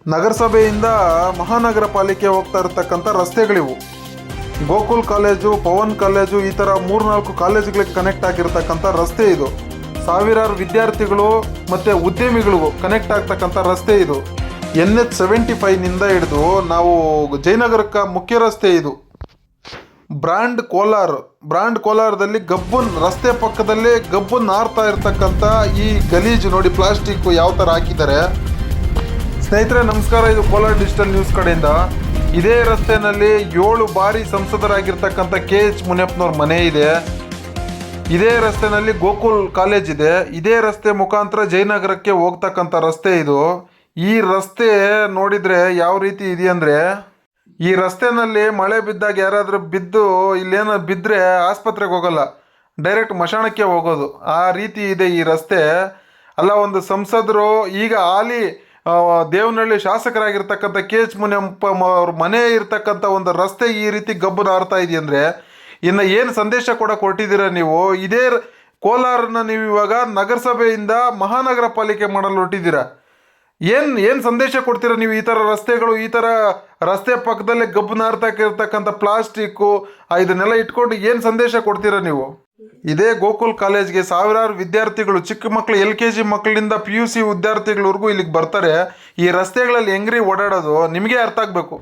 ನಗರಸಭೆಯಿಂದ ಮಹಾನಗರ ಪಾಲಿಕೆ ಹೋಗ್ತಾ ಇರತಕ್ಕಂಥ ರಸ್ತೆಗಳಿವು. ಗೋಕುಲ್ ಕಾಲೇಜು, ಪವನ್ ಕಾಲೇಜು, ಈ ಥರ 3-4 ಕಾಲೇಜುಗಳಿಗೆ ಕನೆಕ್ಟ್ ಆಗಿರ್ತಕ್ಕಂಥ ರಸ್ತೆ ಇದು. ಸಾವಿರಾರು ವಿದ್ಯಾರ್ಥಿಗಳು ಮತ್ತು ಉದ್ಯಮಿಗಳಿಗೂ ಕನೆಕ್ಟ್ ಆಗ್ತಕ್ಕಂಥ ರಸ್ತೆ ಇದು. NH75ನಿಂದ ಹಿಡಿದು ನಾವು ಜಯನಗರಕ್ಕೆ ಮುಖ್ಯ ರಸ್ತೆ ಇದು. ಬ್ರ್ಯಾಂಡ್ ಕೋಲಾರದಲ್ಲಿ ಗಬ್ಬನ್ ರಸ್ತೆ ಪಕ್ಕದಲ್ಲೇ ಗಬ್ಬನ್ ನಾರ್ತಾ ಇರ್ತಕ್ಕಂಥ ಈ ಗಲೀಜು ನೋಡಿ, ಪ್ಲಾಸ್ಟಿಕ್ ಯಾವ ಥರ ಹಾಕಿದ್ದಾರೆ. ಸ್ನೇಹಿತರೆ ನಮಸ್ಕಾರ, ಇದು ಕೋಲಾರ ಡಿಜಿಟಲ್ ನ್ಯೂಸ್ ಕಡೆಯಿಂದ. ಇದೇ ರಸ್ತೆಯಲ್ಲಿ 7 ಬಾರಿ ಸಂಸದರಾಗಿರ್ತಕ್ಕಂಥ KH ಮುನಿಯಪ್ಪನವ್ರ ಮನೆ ಇದೆ. ಇದೇ ರಸ್ತೆಯಲ್ಲಿ ಗೋಕುಲ್ ಕಾಲೇಜ್ ಇದೆ. ಇದೇ ರಸ್ತೆ ಮುಖಾಂತರ ಜಯನಗರಕ್ಕೆ ಹೋಗ್ತಕ್ಕಂಥ ರಸ್ತೆ ಇದು. ಈ ರಸ್ತೆ ನೋಡಿದರೆ ಯಾವ ರೀತಿ ಇದೆಯಂದರೆ, ಈ ರಸ್ತೆಯಲ್ಲಿ ಮಳೆ ಬಿದ್ದಾಗ ಯಾರಾದರೂ ಬಿದ್ದು ಇಲ್ಲೇನೋ ಬಿದ್ದರೆ ಆಸ್ಪತ್ರೆಗೆ ಹೋಗಲ್ಲ, ಡೈರೆಕ್ಟ್ ಮಶಾಣಕ್ಕೆ ಹೋಗೋದು. ಆ ರೀತಿ ಇದೆ ಈ ರಸ್ತೆ. ಅಲ್ಲ, ಒಂದು ಸಂಸದರು ಈಗ ಹಾಲಿ ದೇವನಹಳ್ಳಿ ಶಾಸಕರಾಗಿರ್ತಕ್ಕಂಥ KH ಮುನಿಯಪ್ಪ ಅವ್ರ ಮನೆ ಇರ್ತಕ್ಕಂಥ ಒಂದು ರಸ್ತೆ ಈ ರೀತಿ ಗಬ್ಬು ನಾರ್ತಾ ಇದೆಯಂದರೆ ಇನ್ನು ಏನು ಸಂದೇಶ ಹೊರಟಿದ್ದೀರ ನೀವು? ಇದೇ ಕೋಲಾರನ ನೀವು ಇವಾಗ ನಗರಸಭೆಯಿಂದ ಮಹಾನಗರ ಪಾಲಿಕೆ ಮಾಡಲು ಹೊರಟಿದ್ದೀರಾ. ಏನು ಸಂದೇಶ ಕೊಡ್ತೀರಾ ನೀವು? ಈ ಥರ ರಸ್ತೆಗಳು, ಈ ಥರ ರಸ್ತೆ ಪಕ್ಕದಲ್ಲೇ ಗಬ್ಬು ನಾರ್ತಕ್ಕಿರ್ತಕ್ಕಂಥ ಪ್ಲಾಸ್ಟಿಕ್ಕು ಇದನ್ನೆಲ್ಲ ಇಟ್ಕೊಂಡು ಏನು ಸಂದೇಶ ಕೊಡ್ತೀರಾ ನೀವು? ಇದೇ ಗೋಕುಲ್ ಕಾಲೇಜ್ಗೆ ಸಾವಿರಾರು ವಿದ್ಯಾರ್ಥಿಗಳು, ಚಿಕ್ಕ ಮಕ್ಕಳು, LKG ಮಕ್ಕಳಿಂದ PUC ವಿದ್ಯಾರ್ಥಿಗಳವರೆಗೂ ಇಲ್ಲಿಗೆ ಬರ್ತಾರೆ. ಈ ರಸ್ತೆಗಳಲ್ಲಿ ಹೆಂಗ್ರಿ ಓಡಾಡೋದು ನಿಮಗೆ ಅರ್ಥ ಆಗಬೇಕು.